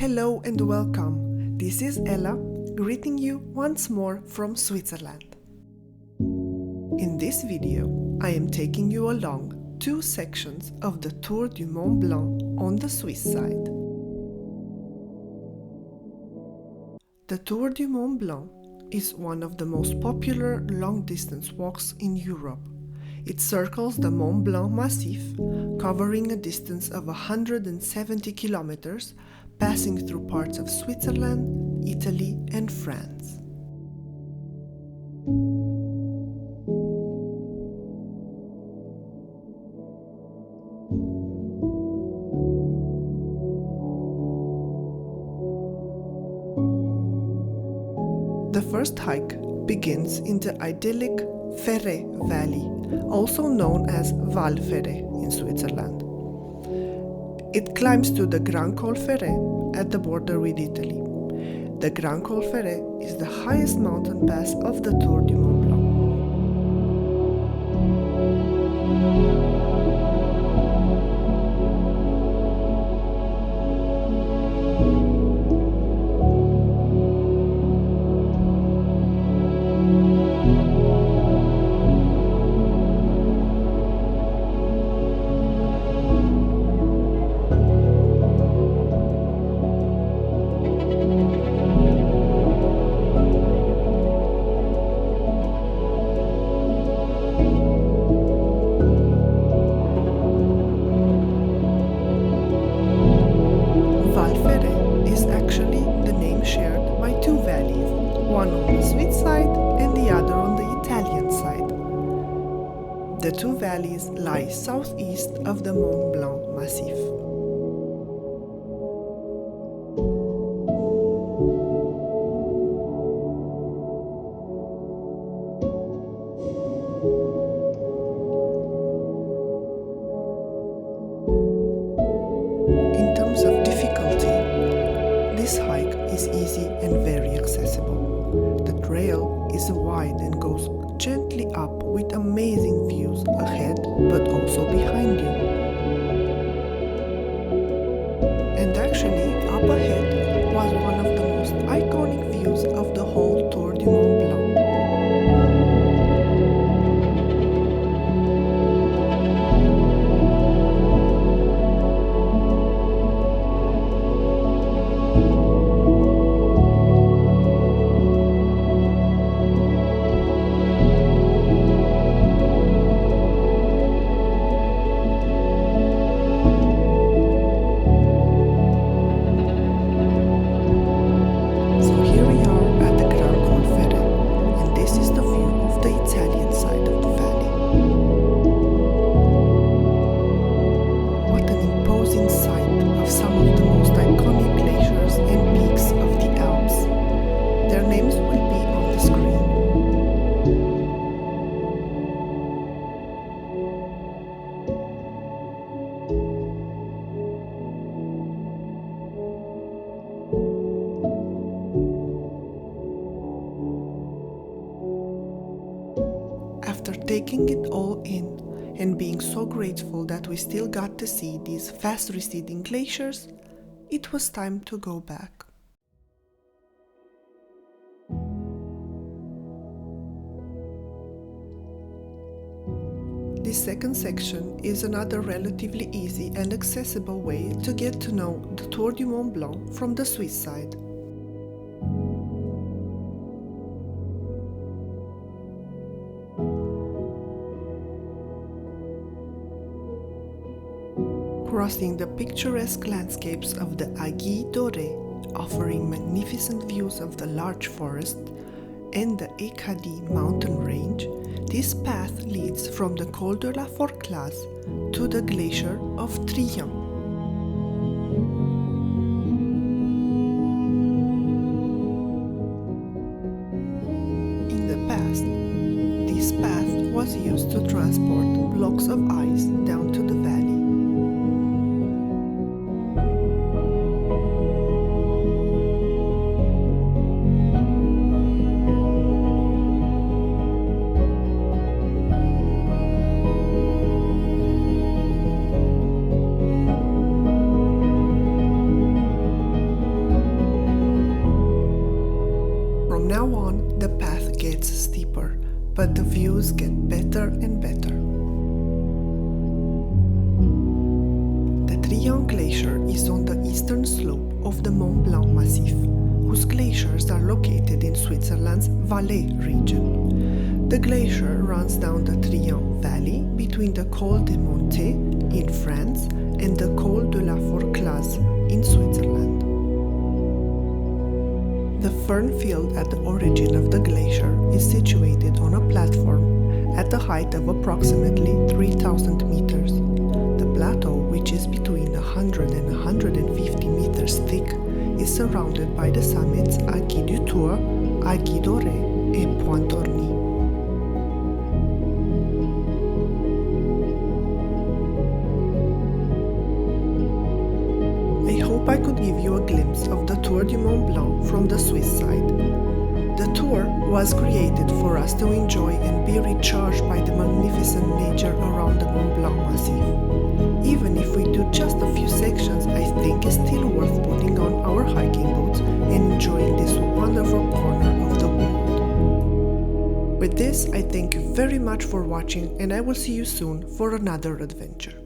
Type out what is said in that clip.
Hello and welcome. This is Ella, greeting you once more from Switzerland. In this video, I am taking you along two sections of the Tour du Mont Blanc on the Swiss side. The Tour du Mont Blanc is one of the most popular long-distance walks in Europe. It circles the Mont Blanc massif, covering a distance of 170 kilometers, passing through parts of Switzerland, Italy, and France. The first hike begins in the idyllic Ferret Valley, also known as Val Ferret in Switzerland. It climbs to the Col Ferret at the border with Italy. The Col Ferret is the highest mountain pass of the Tour du Mont Blanc. One on the Swiss side and the other on the Italian side. The two valleys lie southeast of the Mont Blanc massif. In terms of difficulty, this hike is easy and very accessible. The trail is wide and goes gently up with amazing views ahead but also behind you. And actually, up ahead was one of the most iconic views of the whole Tour du Mont Blanc. After taking it all in and being so grateful that we still got to see these fast receding glaciers, it was time to go back. This second section is another relatively easy and accessible way to get to know the Tour du Mont Blanc from the Swiss side. Crossing the picturesque landscapes of the Aiguille Dorée, offering magnificent views of the large forest, and the Ekadi mountain range, this path leads from the Col de la Forclaz to the Glacier of Trient. In the past, this path was used to transport blocks of ice down to the valley. views get better and better. The Trient Glacier is on the eastern slope of the Mont Blanc massif, whose glaciers are located in Switzerland's Valais region. The glacier runs down the Trient Valley between the Col du Mont Blanc in France and the Col de la Forclaz in Switzerland. The fern field at the origin of the glacier is situated on a platform at a height of approximately 3,000 meters. The plateau, which is between 100 and 150 meters thick, is surrounded by the summits Aiguille du Tour, Aiguille Dorée, and Point Orny. I hope I could give you a glimpse of the Tour du Mont Blanc from the Swiss side. The tour was created for us to enjoy and be recharged by the magnificent nature around the Mont Blanc massif. Even if we do just a few sections, I think it's still worth putting on our hiking boots and enjoying this wonderful corner of the world. With this, I thank you very much for watching, and I will see you soon for another adventure.